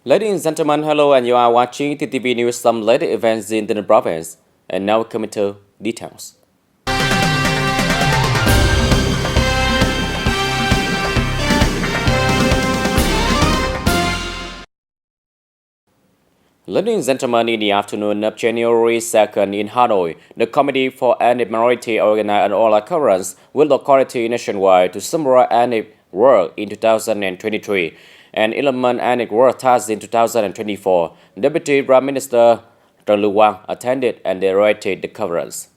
Ladies and gentlemen, hello, and you are watching TTV News, some latest events in the province. And now coming to details. Ladies and gentlemen, in the afternoon of January 2nd in Hanoi, the Committee for Ethnic Minority organized an all occurrence with locality nationwide to summarize ethnic work in 2023 and implement ethnic work tasks in 2024. Deputy Prime Minister Trần Lưu Quang attended and narrated the conference.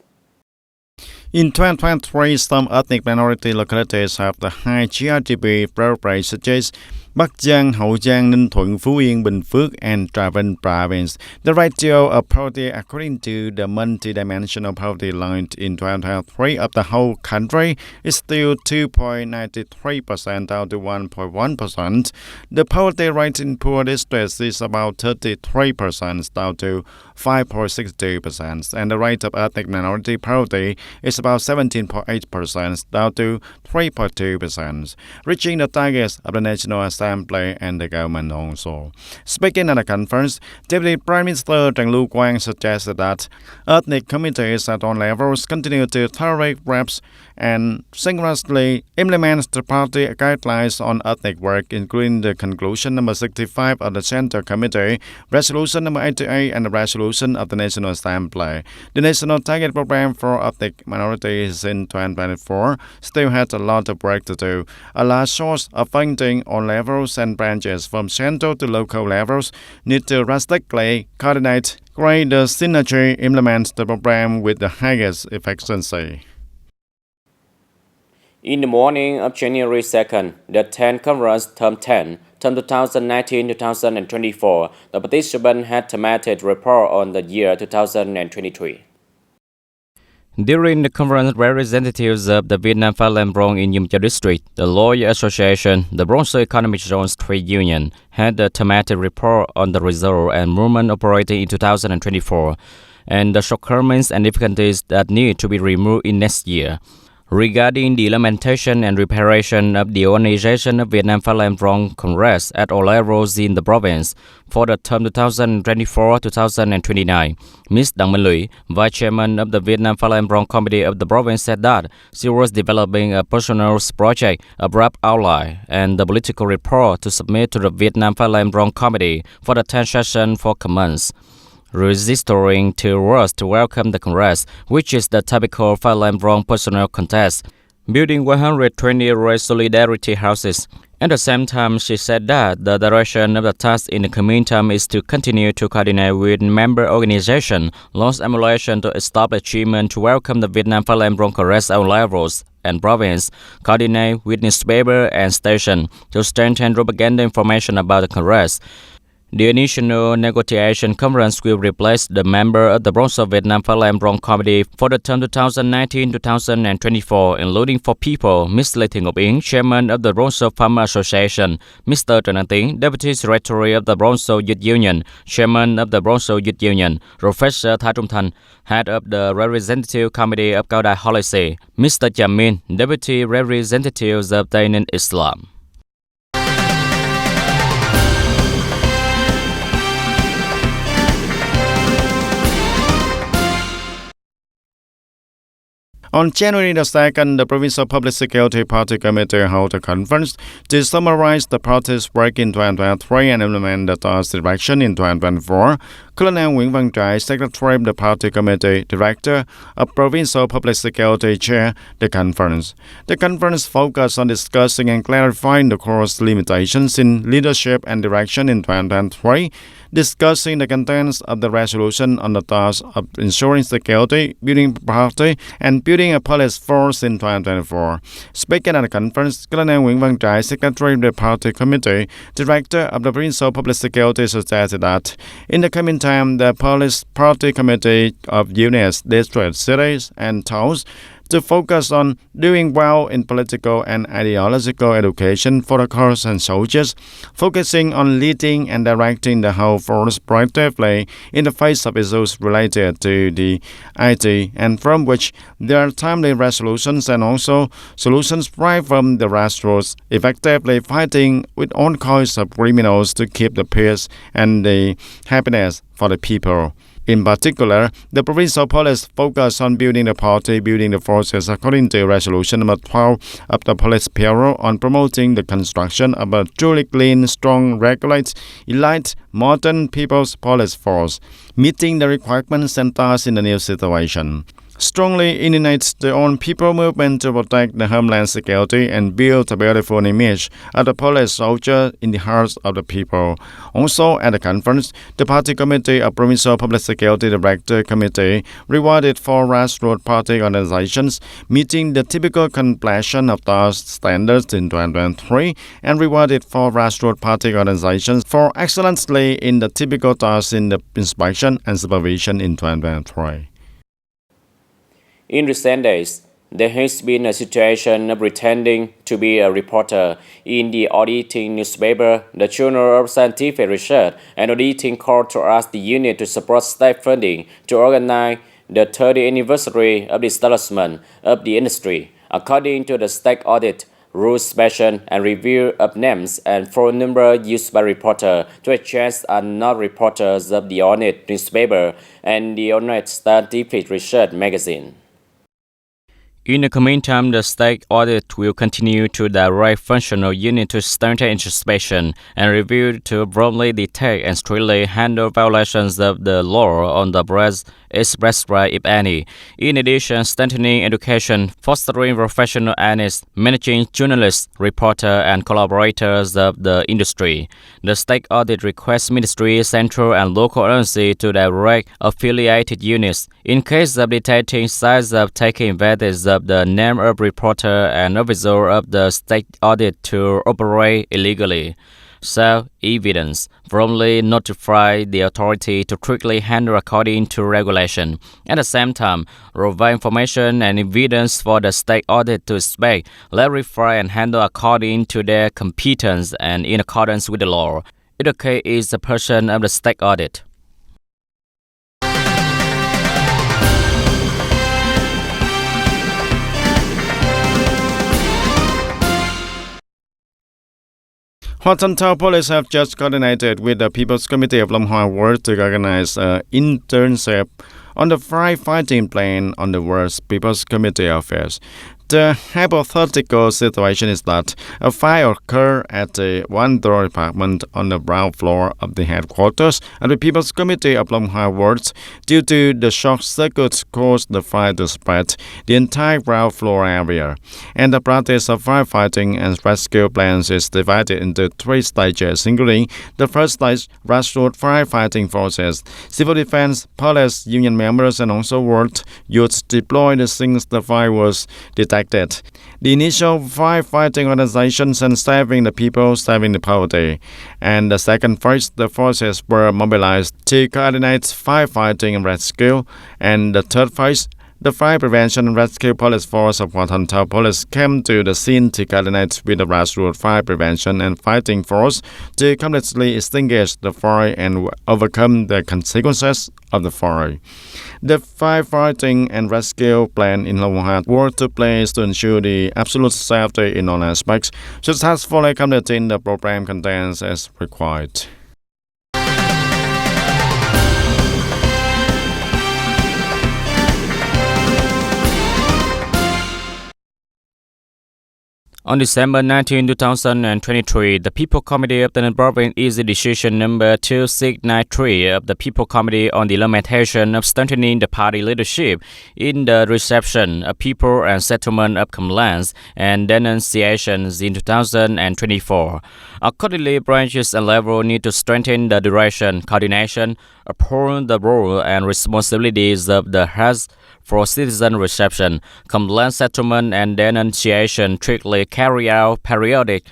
In 2023, some ethnic minority localities have the high GRDP growth rate such as Bắc Giang, Hậu Giang, Ninh Thuận, Phú Yên, Bình Phước, and Trà province. The ratio of poverty according to the multi-dimensional poverty line in 2023 of the whole country is still 2.93% down to 1.1%. The poverty rate in poor districts is about 33% down to 5.62%, and the rate of ethnic minority poverty is about 17.8% down to 3.2%, reaching the targets of the National Assembly and the government also. Speaking at the conference, Deputy Prime Minister Trần Lưu Quang suggested that ethnic communities at all levels continue to tolerate rapes and synchronously implement the party guidelines on ethnic work, including the conclusion number 65 of the Central Committee, resolution number 88, and the resolution of the National Assembly. The National Target Program for Ethnic Minorities in 2024 still has a lot of work to do. A large source of funding on levels and branches from central to local levels need to drastically coordinate, create the synergy, implement the program with the highest efficiency. In the morning of January 2nd, the 10th Conference Term 10, Term 2019-2024, the participants had thematic report on the year 2023. During the conference, representatives of the Vietnam Pha Bron in Yum Cha District, the Lawyer Association, the Bronx Economic Zones Trade Union had a thematic report on the result and movement operating in 2024, and the shortcomings and difficulties that need to be removed in next year. Regarding the implementation and reparation of the organization of Vietnam Pha Bron Congress at all levels in the province for the term 2024-2029, Ms. Đặng Minh Lũy, Vice Chairman of the Vietnam Pha Bron Committee of the province, said that she was developing a personal project, a rough outline, and the political report to submit to the Vietnam Pha Bron Committee for the 10th session for comments. Registering towards to welcome the Congress, which is the typical Pha Bron personal contest, building 120 race solidarity houses. At the same time, she said that the direction of the task in the meantime is to continue to coordinate with member organizations, launch emulation to establish achievement to welcome the Vietnam Pha Bron Congress on levels and province, coordinate with newspaper and station to strengthen propaganda information about the Congress. The initial negotiation conference will replace the member of the Bronx Vietnam Pha Bron Committee for the term 2019-2024, including 4 people: Ms. Lê Thị Ngọc Yến, Chairman of the Bronx Farmer Association; Mr. Trần Đăng Tiến, Deputy Secretary of the Bronx Youth Union, Chairman of the Bronx Youth Union; Professor Tha Trung Thanh, Head of the Representative Committee of Cao Đài Policy; Mr. Cham Min, Deputy Representatives of TayNinhTV. On January 2nd, the Provincial Public Security Party Committee held a conference to summarize the party's work in 2023 and implement the task direction in 2024. Colonel Nguyễn Văn Trải, Secretary of the Party Committee, Director of Provincial Public Security, chaired the conference. The conference focused on discussing and clarifying the course limitations in leadership and direction in 2023, discussing the contents of the resolution on the task of ensuring security, building party, and building a police force in 2024. Speaking at the conference, Colonel Nguyễn Văn Trải, Secretary of the Party Committee, Director of the Provincial Public Security, suggested that in the coming time, the Police Party Committee of units, districts, cities, and towns to focus on doing well in political and ideological education for the corps and soldiers, focusing on leading and directing the whole force proactively in the face of issues related to the IT, and from which there are timely resolutions and also solutions right from the grassroots, effectively fighting with all kinds of criminals to keep the peace and the happiness for the people. In particular, the provincial police focus on building the party, building the forces according to Resolution number 12 of the Police Bureau on promoting the construction of a truly clean, strong, regulate, elite, modern people's police force, meeting the requirements and tasks in the new situation. Strongly unites the own people movement to protect the homeland security and build a beautiful image of the police soldier in the hearts of the people. Also at the conference, the Party Committee of Provincial Public Security Director Committee rewarded four grassroots party organizations meeting the typical completion of those standards in 2023 and rewarded four grassroots party organizations for excellently in the typical tasks in the inspection and supervision in 2023. In recent days, there has been a situation of pretending to be a reporter in the auditing newspaper, the Journal of Scientific Research, and auditing called to ask the union to support state funding to organize the 30th anniversary of the establishment of the industry, according to the state audit rules special and review of names and phone number used by reporters to exchange are not reporters of the audit newspaper and the Honest Scientific Research magazine. In the meantime, the state audit will continue to direct functional unit to strengthen inspection and review to broadly detect and strictly handle violations of the law on the breast expressed right, if any. In addition, strengthening education, fostering professional ethics, managing journalists, reporters, and collaborators of the industry. The state audit requests ministry, central, and local agencies to direct affiliated units in case of detecting signs of taking advantage of the name of reporter and officer of the state audit to operate illegally. So, evidence promptly notify the authority to quickly handle according to regulation. At the same time, provide information and evidence for the state audit to inspect, clarify, and handle according to their competence and in accordance with the law. Educate is a person of the state audit. Town Police have just coordinated with the People's Committee of Long Hoa Ward to organize an internship on the firefighting plan on the Ward's People's Committee Affairs. The hypothetical situation is that a fire occurred at the one-door apartment on the ground floor of the headquarters of the People's Committee of Long Hoa Wards. Due to the short circuit caused the fire to spread the entire ground floor area. And the practice of firefighting and rescue plans is divided into three stages, including the first stage, grassroots firefighting forces, civil defense, police, union members, and also ward youths deployed since the fire was detected. The initial firefighting organizations and saving the people, saving the poverty. And the second phase, the forces were mobilized to coordinate firefighting and rescue. And the third phase, the Fire Prevention and Rescue Police Force of Town Police came to the scene to coordinate with the grassroots fire prevention and fighting force to completely extinguish the fire and overcome the consequences of the fire. The firefighting and rescue plan in Long Hoa Ward took place to ensure the absolute safety in all aspects, successfully completing the program contents as required. On December 19, 2023, the People Committee of the Province issued decision number 2693 of the People Committee on the implementation of strengthening the party leadership in the reception of people and settlement of complaints and denunciations in 2024. Accordingly, branches and levels need to strengthen the direction, coordination, uphold the role and responsibilities of the heads for citizen reception, complaint settlement, and denunciation, strictly carry out periodic,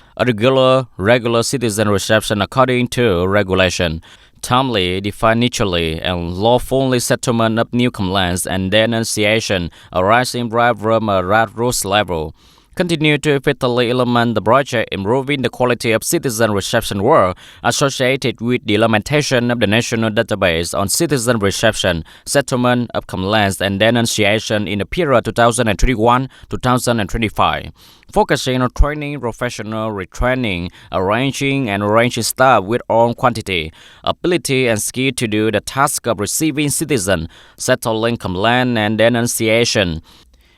regular citizen reception according to regulation, timely, definitively, and lawfully settlement of new complaints and denunciation arising from a grassroots level. Continue to effectively implement the project, improving the quality of citizen reception work associated with the implementation of the national database on citizen reception, settlement of complaints and denunciation in the period 2021-2025. Focusing on training professional, retraining, arranging staff with all quantity, ability, and skill to do the task of receiving citizen, settling complaint and denunciation.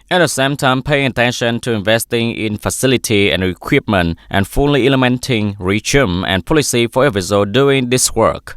At the same time, paying attention to investing in facility and equipment and fully implementing regime and policy for officials doing this work.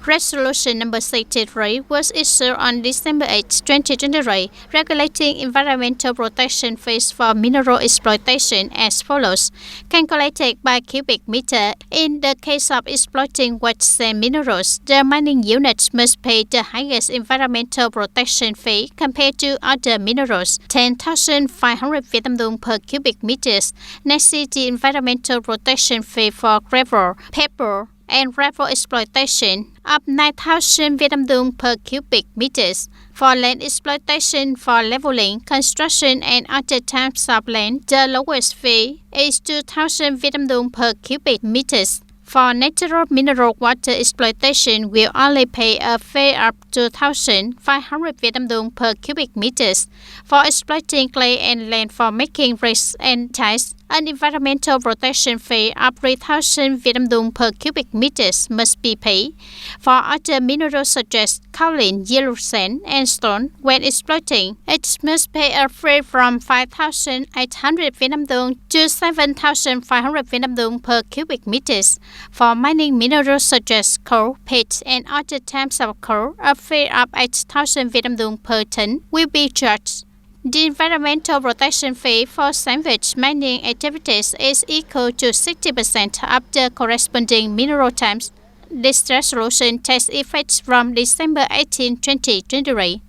Resolution number 63 was issued on December 8, 2023, regulating environmental protection fees for mineral exploitation as follows. Calculated by cubic meter, in the case of exploiting wet sand minerals, the mining units must pay the highest environmental protection fee compared to other minerals, 10,500 Vietnam dong per cubic meters. Next is the environmental protection fee for gravel, pebble, and gravel exploitation of 9,000 Vietnam dong per cubic meters. For land exploitation for leveling, construction, and other types of land, the lowest fee is 2,000 Vietnam dong per cubic meters. For natural mineral water exploitation, will only pay a fee of 2,500 Vietnam dong per cubic meters. For exploiting clay and land for making bricks and tiles, an environmental protection fee of 3,000 Vietnam dong per cubic meters must be paid. For other minerals such as kaolin, yellow sand, and stone, when exploiting, it must pay a fee from 5,800 Vietnam dong to 7,500 Vietnam dong per cubic meters. For mining minerals such as coal, pitch, and other types of coal, a fee of 8,000 Vietnam dong per ton will be charged. The environmental protection fee for salvage mining activities is equal to 60% of the corresponding mineral types. This resolution takes effect from December 18, 2023.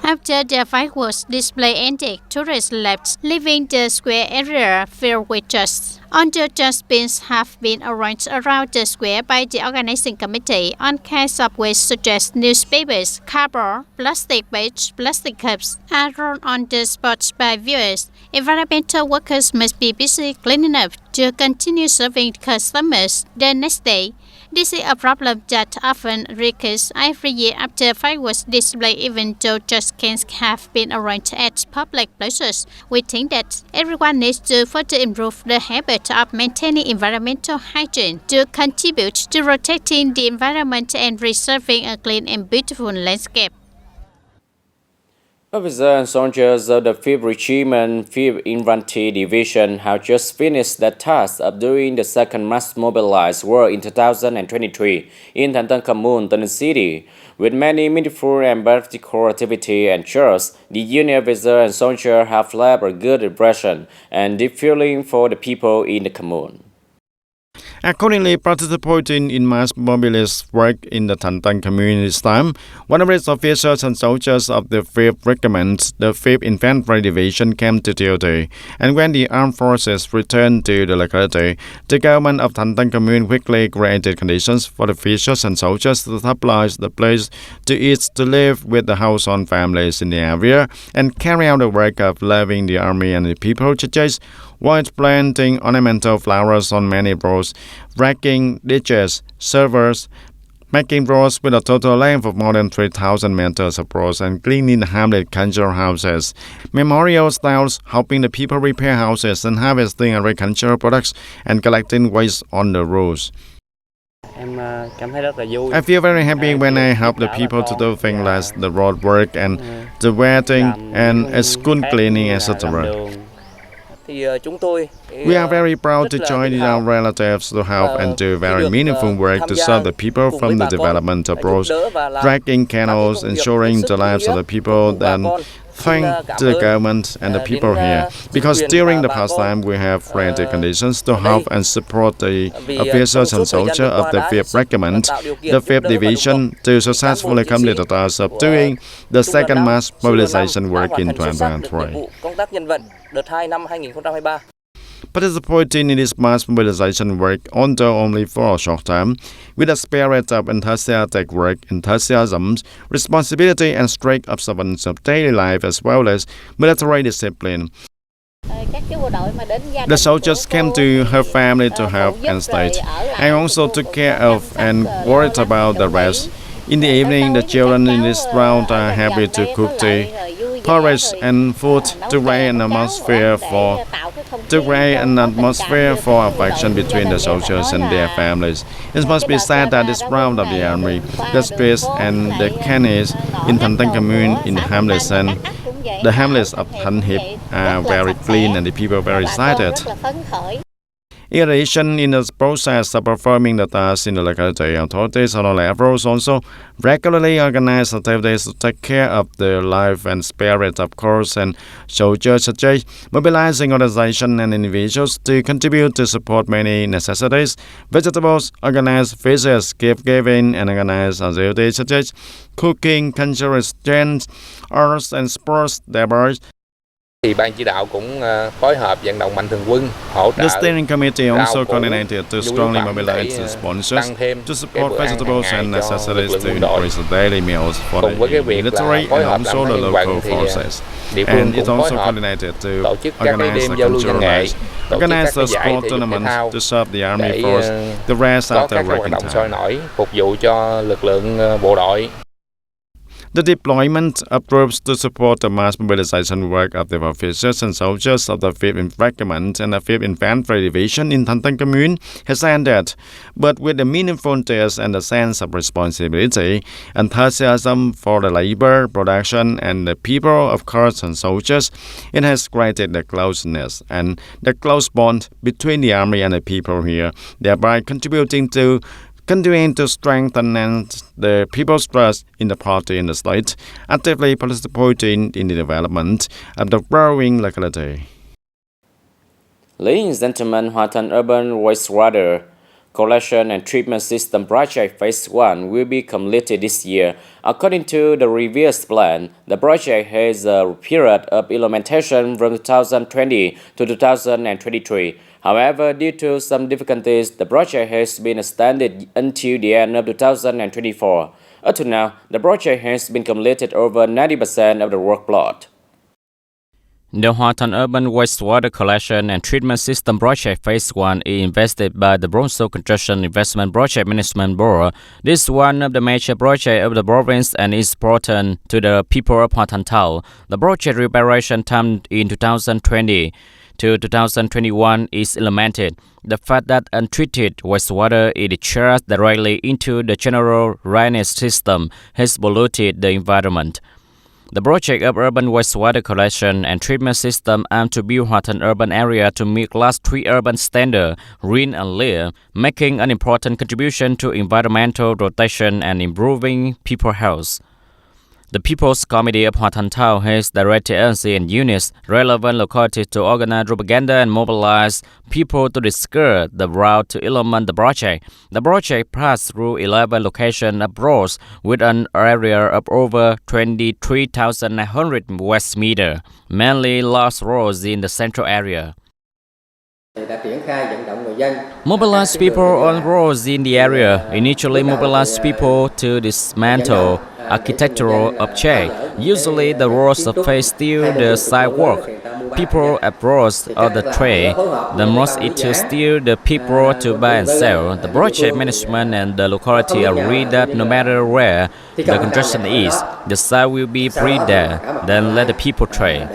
After the fireworks display ended, tourists left, leaving the square area filled with dust. Under dustbins have been arranged around the square by the organizing committee on kinds of waste such as newspapers, cardboard, plastic bags, plastic cups are thrown on the spot by viewers. Environmental workers must be busy cleaning up to continue serving customers the next day. This is a problem that often recurs every year after fireworks display, even though just cans have been arranged at public places. We think that everyone needs to further improve the habit of maintaining environmental hygiene to contribute to protecting the environment and preserving a clean and beautiful landscape. Officers and soldiers of the 5th Regiment, 5th Infantry Division have just finished the task of doing the second mass mobilized work in 2023 in Thanh Tân Commune, Tân City. With many meaningful and practical activity and chores, the unit officers and soldiers have left a good impression and deep feeling for the people in the commune. Accordingly, participating in mass mobilist work in the Thanh Tân community this time, 100 officers and soldiers of the 5th Regiment, the 5th Infantry Division came to TOT. And when the armed forces returned to the locality, the government of Thanh Tân commune quickly created conditions for the officers and soldiers to stabilize the place, to eat, to live with the household families in the area, and carry out the work of levying the army and the people churches, while planting ornamental flowers on many roads, racking ditches, servers, making roads with a total length of more than 3,000 meters of roads, and cleaning the hamlet cultural houses, memorial styles, helping the people repair houses and harvesting agricultural products, and collecting waste on the roads. I feel very happy when I help the people to do things like the road work and the wetting and school cleaning, etc. We are very proud to join our relatives to help and do very meaningful work to serve the people from the development of roads, dragging canals, ensuring the lives of the people, then thank the government and the people here, because during the past time we have created conditions to help and support the officers and soldiers of the 5th Regiment, the 5th Division, to successfully complete the task of doing the second mass mobilization work in 2023. Participating in this mass mobilization work, although only for a short time, with a spirit of enthusiastic work, enthusiasm, responsibility and strict observance of daily life as well as military discipline. The soldiers came to her family to help and stay, and also took care of and worried about the rest. In the evening, the children in this round are happy to cook tea, porridge and food to create an atmosphere for affection between the soldiers and their families. It must be said that this round of the army, the streets and the canals in Thanh Tân commune in the hamlets of Thanh Hiệp are very clean and the people are very excited. In addition, in the process of performing the tasks in the locality, authorities on all levels also regularly organize activities to take care of the life and spirit of corps and soldiers, such as mobilizing organizations and individuals to contribute to support many necessities, vegetables, organize visits, gift giving, and organize activities such as cooking, cultural exchange, arts and sports debates. The steering committee also coordinated to strongly mobilize the sponsors to support vegetables and necessities to increase the daily meals for the military and also the local forces. And it also coordinated to organize the cultural rights, organize the sport tournaments to serve the army force the rest after working time. The deployment of troops to support the mass mobilization work of the officers and soldiers of the 5th Regiment and the 5th Infantry Division in Thanh Tân commune has ended, but with a meaningful taste and a sense of responsibility, enthusiasm for the labor, production, and the people of corps and soldiers, it has created the closeness and the close bond between the army and the people here, thereby continuing to strengthen the people's trust in the party and the state, actively participating in the development of the growing locality. Ladies and gentlemen, Hoa Thanh Urban Wastewater Collection and Treatment System Project Phase 1 will be completed this year. According to the revised plan, the project has a period of implementation from 2020 to 2023. However, due to some difficulties, the project has been extended until the end of 2024. Up to now, the project has been completed over 90% of the work plot. The Hoa Thanh Urban Wastewater Collection and Treatment System Project Phase 1 is invested by the Bronzo Construction Investment Project Management Board. This is one of the major projects of the province and is important to the people of Hoa Thanh Town. The project reparation time in 2020 to 2021 is implemented. The fact that untreated wastewater is discharged directly into the general drainage system has polluted the environment. The project of urban wastewater collection and treatment system aims to build Hoa Thanh urban area to meet Class 3 urban standard, green and clear, making an important contribution to environmental protection and improving people's health. The People's Committee of Hoa Thanh Town has directed agencies and units relevant localities to organize propaganda and mobilize people to discuss the route to implement the project. The project passed through 11 locations abroad with an area of over 23,900 West meters, mainly large roads in the central area. Mobilize people on roads in the area. Initially mobilize people to dismantle architectural objects. Usually the roads face steal the sidewalk. People approach of the trade. The most is to steal the people to buy and sell. The project management and the locality agree that no matter where the construction is, the site will be free there. Then let the people trade.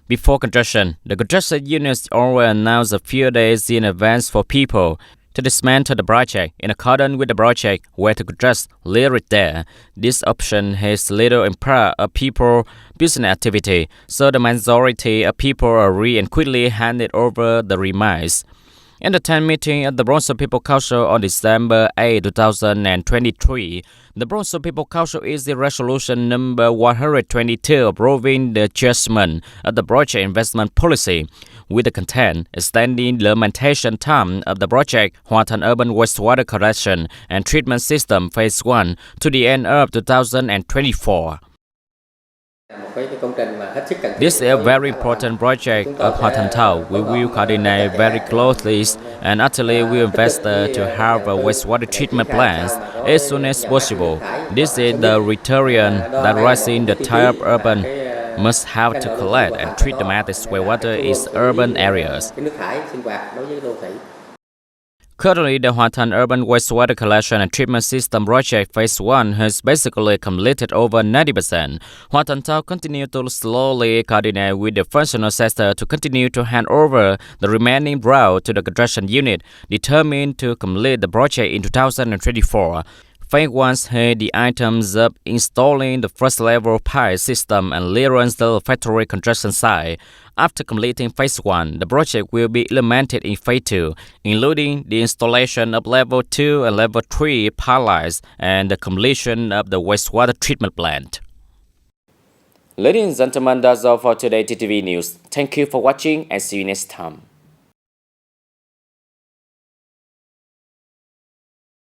Before construction, the construction units always announce a few days in advance for people to dismantle the project in accordance with the project where to construct live there. This option has little impact on people's business activity, so the majority of people agree and quickly hand it over the remains. In the 10th meeting at the Bronx People Council on December 8, 2023, the Bronx People Council issued resolution number 122 approving the adjustment of the project investment policy, with the content extending the implementation time of the project Hoa Thanh Urban Wastewater Collection and Treatment System Phase 1 to the end of 2024. This is a very important project of Hoa Thanh Thao. We will coordinate very closely and utterly will invest to have a wastewater treatment plants as soon as possible. This is the criterion that rising the type urban must have to collect and treat the matters wastewater in urban areas. Currently, the Hoa Thanh Urban Wastewater Collection and Treatment System Project Phase 1 has basically completed over 90%. Hoa Thanh Thao continue to slowly coordinate with the functional sector to continue to hand over the remaining route to the construction unit, determined to complete the project in 2024. Phase 1 had the items of installing the first level pipe system and clearance the factory construction site. After completing Phase 1, the project will be implemented in Phase 2, including the installation of Level 2 and Level 3 pipelines and the completion of the wastewater treatment plant. Ladies and gentlemen, that's all for today TTV News. Thank you for watching and see you next time.